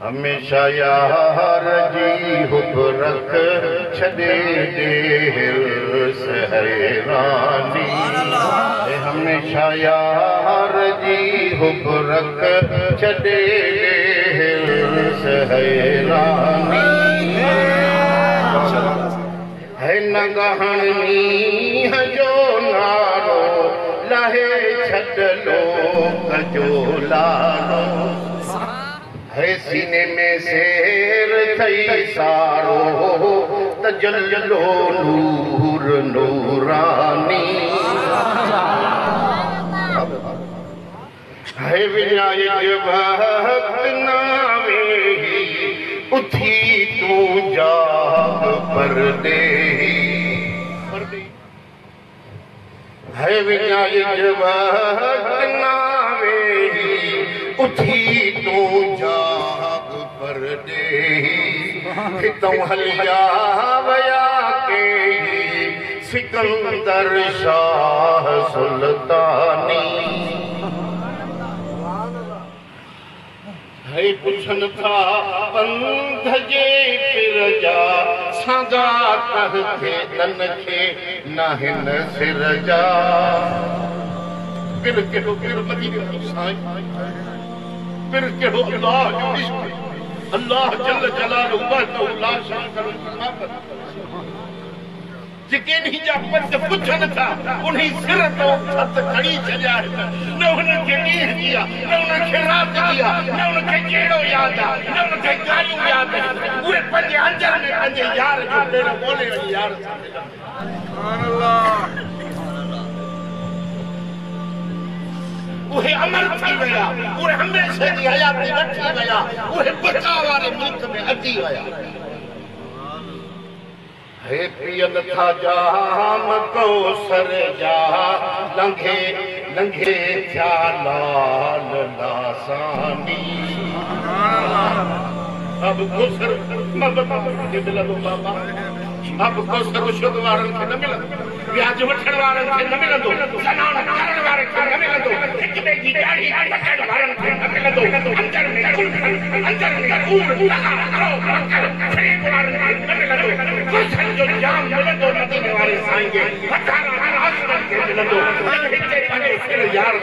हमेशा यार जी हुब रख छदे दिल से हैरानी। हमेशा यार जी हुब रख छदे दिल से हैरानी। है नगहनी जो नारो लहे छद लोक जो लालो। है सीने में शेर थई सारो तजल्लो नूर नूरानी। है विनायक भक्त नावे उठी तू जाग परदे। है विनायक भक्त नावे उठी तू जाग परदे। हितों हलिया वया के सिकंदर शाह सुल्तानी। है पुछन था पंध जे फिर जा सागा कह थे तन खे नाहिन सिर जा। फिर केड़ो फिर मदीने साईं फिर केड़ो अल्लाह जो इश्क अल्लाह जल्ल जलालहु वहदहु ला शरीका लहु। जेके नहीं जा पंध पुछन था उन्हीं सिर तो छत खड़ी छॾिया। न उनखे ॾींहुं दिया न उनखे रात दिया न उनखे कहिड़ो याद आ न उनखे ॻाल्हियूं याद आहिनि। उहे पंहिंजे अंदर में पंहिंजे यार जो पेर ॿोले वञी यार सां मिलनि। सुभान अल्लाह। उहे अमर थी विया उहे हमेशह जी हयाती वठी विया उहे बचा वारे मुल्क में अची विया। हे पियन था जाम कौसर जा लंघे लंघे थिया लाल लासानी। अब कौसर के मिलंदो बाबा। अब कौसर शुद्ध वारनि खे न मिलंदो व्याज वठण वारनि खे न मिलंदो सनान करण वारनि खे न मिलंदो हिक ॿिए जी ॾाढ़ी पकड़ वारनि खे न मिलंदो अंदर में कूड़ वारनि खे न मिलंदो। कौसर जो जाम मिलंदो मदीने वारे साईं खे हज़ार आसमान खे मिलंदो। हिते पंहिंजे सिर यार